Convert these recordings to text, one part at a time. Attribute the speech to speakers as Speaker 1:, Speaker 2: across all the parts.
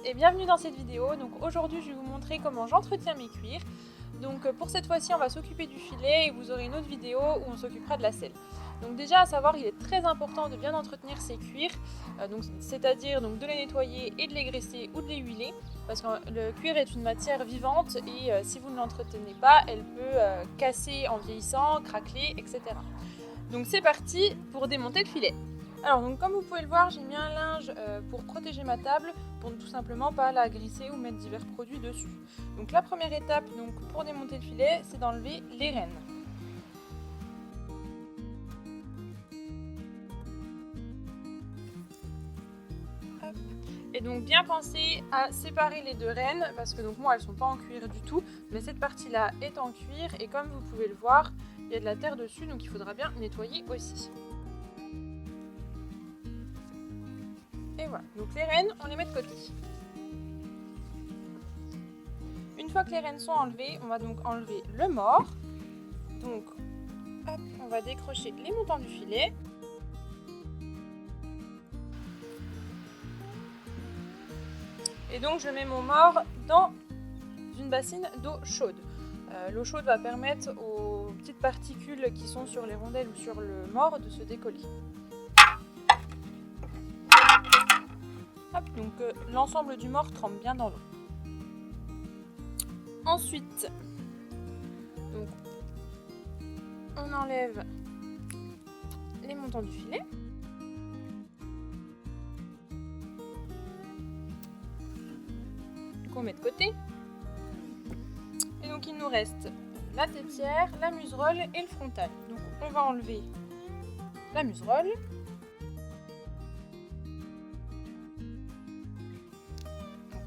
Speaker 1: et bienvenue dans cette vidéo. Donc aujourd'hui je vais vous montrer comment j'entretiens mes cuirs. Donc pour cette fois-ci on va s'occuper du filet et vous aurez une autre vidéo où on s'occupera de la selle. Donc déjà à savoir, il est très important de bien entretenir ces cuirs, c'est-à-dire de les nettoyer et de les graisser ou de les huiler, parce que le cuir est une matière vivante et si vous ne l'entretenez pas, elle peut casser en vieillissant, craqueler, etc. Donc c'est parti pour démonter le filet. Alors donc comme vous pouvez le voir, j'ai mis un linge pour protéger ma table, pour ne tout simplement pas la grisser ou mettre divers produits dessus. Donc la première étape pour démonter le filet, c'est d'enlever les rênes. Hop. Et donc bien penser à séparer les deux rênes, parce que moi elles sont pas en cuir du tout, mais cette partie là est en cuir et comme vous pouvez le voir, il y a de la terre dessus, donc il faudra bien nettoyer aussi. Et voilà, donc les rênes, on les met de côté. Une fois que les rênes sont enlevées, on va donc enlever le mors. Donc, hop, on va décrocher les montants du filet. Et donc, je mets mon mors dans une bassine d'eau chaude. L'eau chaude va permettre aux petites particules qui sont sur les rondelles ou sur le mors de se décoller. Donc l'ensemble du mors trempe bien dans l'eau. Ensuite, on enlève les montants du filet. Qu'on met de côté. Et donc il nous reste la tétière, la muserolle et le frontal. Donc on va enlever la muserolle.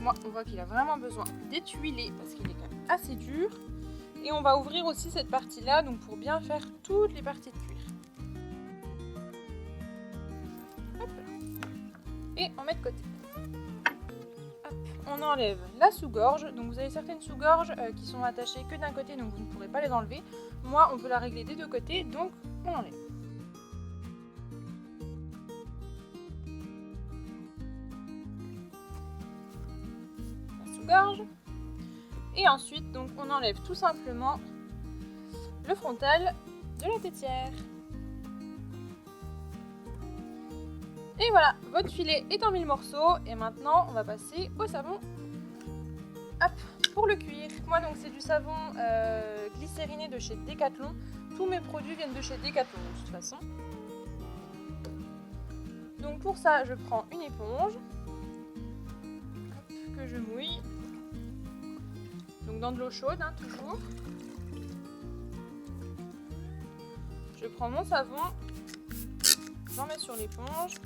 Speaker 1: Moi, on voit qu'il a vraiment besoin d'être huilé parce qu'il est quand même assez dur. Et on va ouvrir aussi cette partie-là pour bien faire toutes les parties de cuir. Hop. Et on met de côté. Hop. On enlève la sous-gorge. Donc vous avez certaines sous-gorges qui sont attachées que d'un côté, donc vous ne pourrez pas les enlever. Moi, on peut la régler des deux côtés, donc on enlève. Gorge. Et ensuite on enlève tout simplement le frontal de la tétière. Et voilà, votre filet est en 1000 morceaux et maintenant on va passer au savon. Hop, pour le cuir. Moi c'est du savon glycériné de chez Decathlon. Tous mes produits viennent de chez Decathlon de toute façon. Donc pour ça je prends une éponge que je mouille. Donc dans de l'eau chaude, toujours. Je prends mon savon, j'en mets sur l'éponge.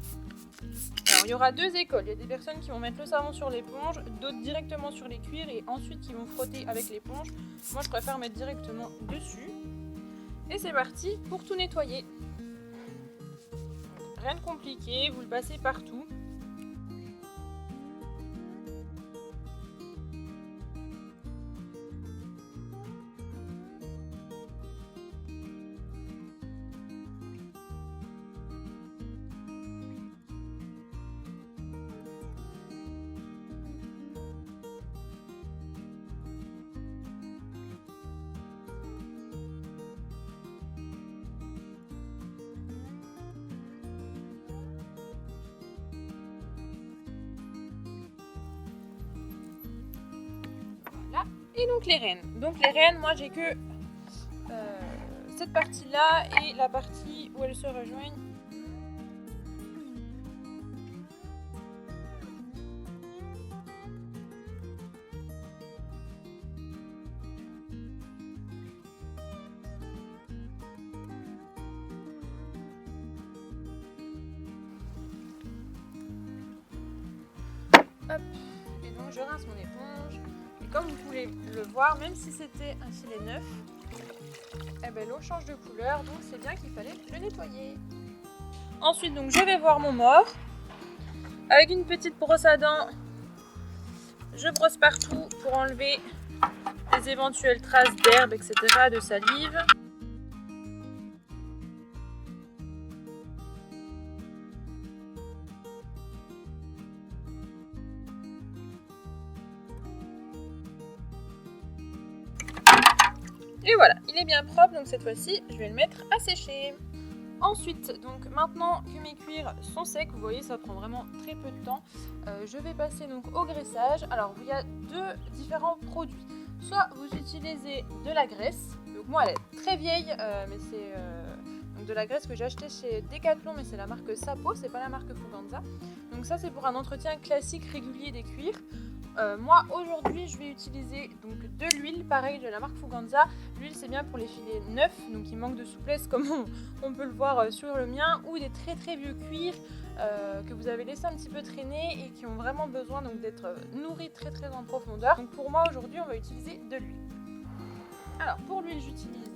Speaker 1: Alors il y aura deux écoles, il y a des personnes qui vont mettre le savon sur l'éponge, d'autres directement sur les cuirs et ensuite qui vont frotter avec l'éponge. Moi je préfère mettre directement dessus. Et c'est parti pour tout nettoyer. Rien de compliqué, vous le passez partout. Et donc les rênes, moi j'ai que cette partie là et la partie où elles se rejoignent. Hop. Et donc je rince mon éponge. Comme vous pouvez le voir, même si c'était un filet neuf, l'eau change de couleur, donc c'est bien qu'il fallait le nettoyer. Ensuite, je vais voir mon mors. Avec une petite brosse à dents, je brosse partout pour enlever les éventuelles traces d'herbe, etc., de salive. Et voilà, il est bien propre, donc cette fois-ci, je vais le mettre à sécher. Ensuite, donc maintenant que mes cuirs sont secs, vous voyez ça prend vraiment très peu de temps, je vais passer donc au graissage. Alors il y a deux différents produits. Soit vous utilisez de la graisse, donc moi elle est très vieille, mais c'est de la graisse que j'ai achetée chez Decathlon, mais c'est la marque Sapo, c'est pas la marque Fuganza. Donc ça c'est pour un entretien classique régulier des cuirs. Moi aujourd'hui je vais utiliser donc de l'huile, pareil de la marque Fuganza. L'huile c'est bien pour les filets neufs, donc qui manquent de souplesse comme on peut le voir sur le mien, ou des très très vieux cuirs que vous avez laissé un petit peu traîner et qui ont vraiment besoin donc d'être nourris très très en profondeur. Donc pour moi aujourd'hui on va utiliser de l'huile. Alors pour l'huile j'utilise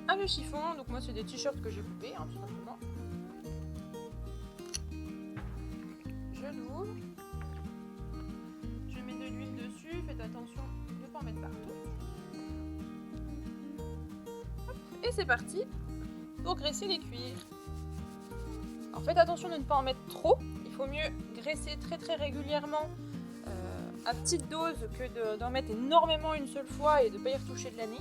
Speaker 1: un vieux chiffon, donc moi c'est des t-shirts que j'ai coupés tout simplement. Je l'ouvre. Je mets de l'huile dessus, faites attention de ne pas en mettre partout. Hop, et c'est parti pour graisser les cuirs. Alors faites attention de ne pas en mettre trop, il faut mieux graisser très très régulièrement à petite dose que d'en mettre énormément une seule fois et de ne pas y retoucher de la nez.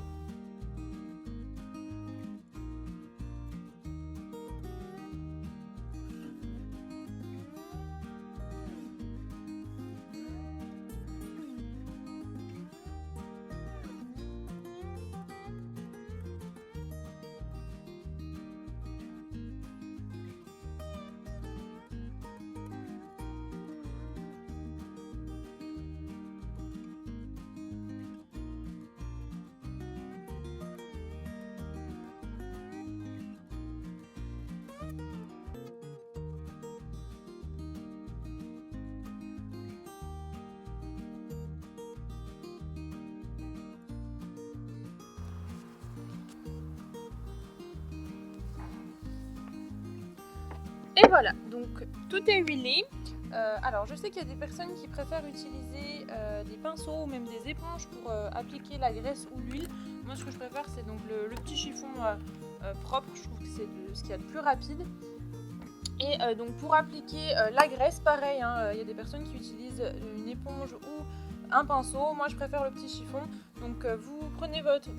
Speaker 1: Et voilà, donc tout est huilé. Alors je sais qu'il y a des personnes qui préfèrent utiliser des pinceaux ou même des éponges pour appliquer la graisse ou l'huile. Moi ce que je préfère c'est donc le petit chiffon propre, je trouve que c'est ce qu'il y a de plus rapide. Et donc pour appliquer la graisse, pareil, il y a des personnes qui utilisent une éponge ou un pinceau. Moi je préfère le petit chiffon. Donc vous prenez votre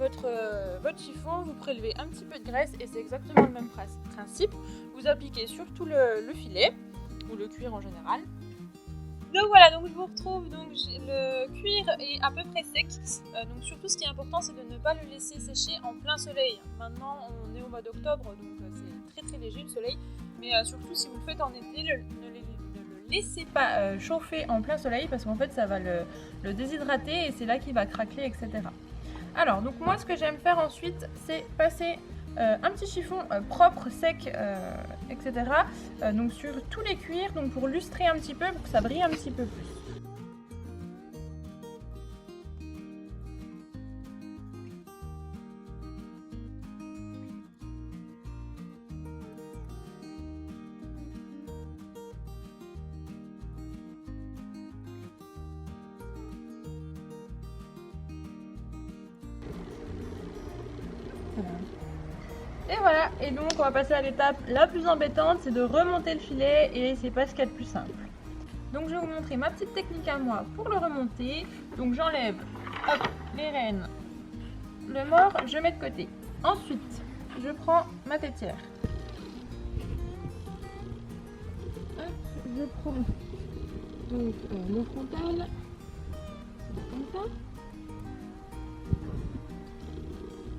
Speaker 1: chiffon, vous prélevez un petit peu de graisse et c'est exactement le même principe. Vous appliquez sur tout le filet ou le cuir en général. Donc voilà, donc je vous retrouve, donc le cuir est à peu près sec, donc surtout ce qui est important c'est de ne pas le laisser sécher en plein soleil. Maintenant on est au mois d'octobre donc c'est très très léger le soleil, mais surtout si vous le faites en été, ne le laissez pas chauffer en plein soleil parce qu'en fait ça va le déshydrater et c'est là qu'il va craquer, etc. Alors donc moi ce que j'aime faire ensuite c'est passer un petit chiffon propre, sec, etc. Donc sur tous les cuirs, donc pour lustrer un petit peu, pour que ça brille un petit peu plus. Et voilà, et donc on va passer à l'étape la plus embêtante, c'est de remonter le filet et c'est pas ce qu'il y a de plus simple. Donc je vais vous montrer ma petite technique à moi pour le remonter. Donc j'enlève les rênes, le mort, je mets de côté. Ensuite, je prends ma têtière. Hop, je prends donc le frontal, comme ça.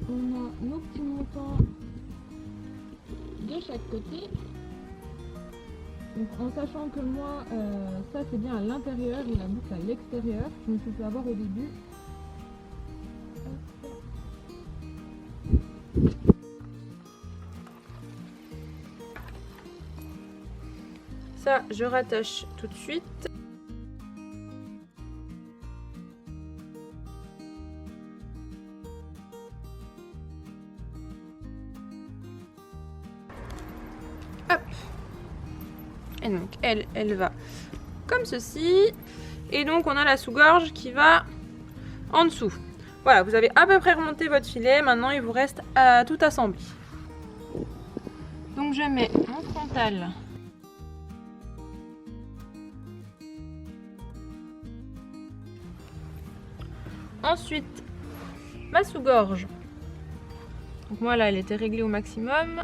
Speaker 1: On a nos petits montants de chaque côté, donc en sachant que moi ça c'est bien à l'intérieur et la boucle à l'extérieur, je me suis fait avoir au début. Ça je rattache tout de suite. Hop. Et donc elle va comme ceci. Et donc on a la sous-gorge qui va en dessous. Voilà, vous avez à peu près remonté votre filet. Maintenant il vous reste à tout assembler. Donc je mets mon frontal. Ensuite ma sous-gorge. Donc moi là elle était réglée au maximum.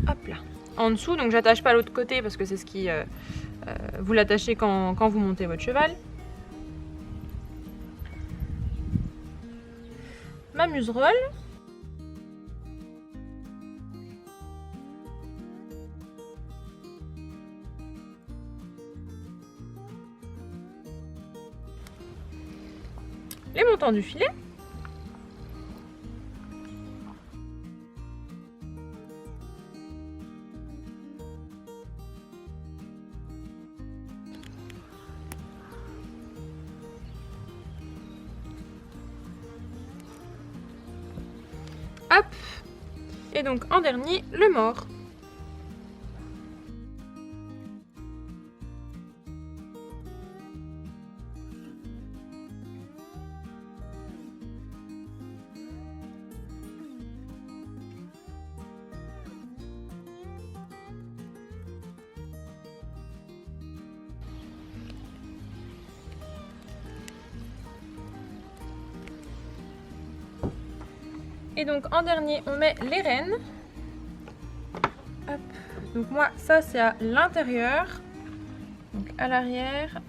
Speaker 1: Hop là. En dessous, donc j'attache pas l'autre côté parce que c'est ce qui... vous l'attachez quand vous montez votre cheval. Ma muserolle. Les montants du filet. Hop. Et donc en dernier, le mors. Et donc en dernier, on met les rênes. Hop. Donc moi, ça c'est à l'intérieur, donc à l'arrière.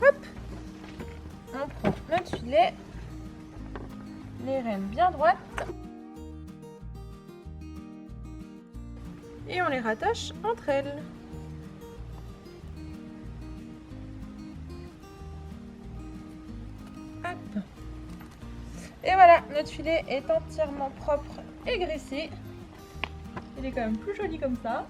Speaker 1: Hop. On prend notre filet, les rênes bien droites et on les rattache entre elles. Hop. Et voilà, notre filet est entièrement propre et graissé. Il est quand même plus joli comme ça.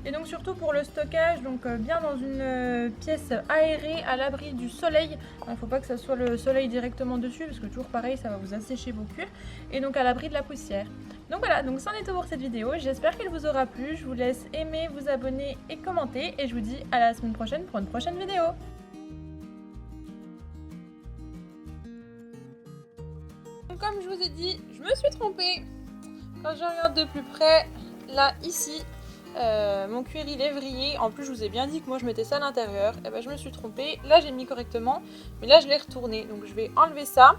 Speaker 1: Et donc surtout pour le stockage, donc bien dans une pièce aérée à l'abri du soleil. Il ne faut pas que ça soit le soleil directement dessus parce que toujours pareil, ça va vous assécher vos cuirs. Et donc à l'abri de la poussière. Donc voilà, donc c'en est tout pour cette vidéo. J'espère qu'elle vous aura plu. Je vous laisse aimer, vous abonner et commenter. Et je vous dis à la semaine prochaine pour une prochaine vidéo. Donc, comme je vous ai dit, je me suis trompée. Quand je regarde de plus près, là, ici, mon cuir il est vrillé. En plus je vous ai bien dit que moi je mettais ça à l'intérieur. Et ben je me suis trompée. Là j'ai mis correctement, mais là je l'ai retourné. Donc je vais enlever ça.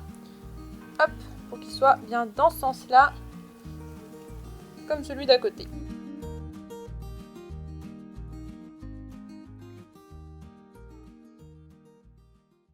Speaker 1: Hop, pour qu'il soit bien dans ce sens là, comme celui d'à côté.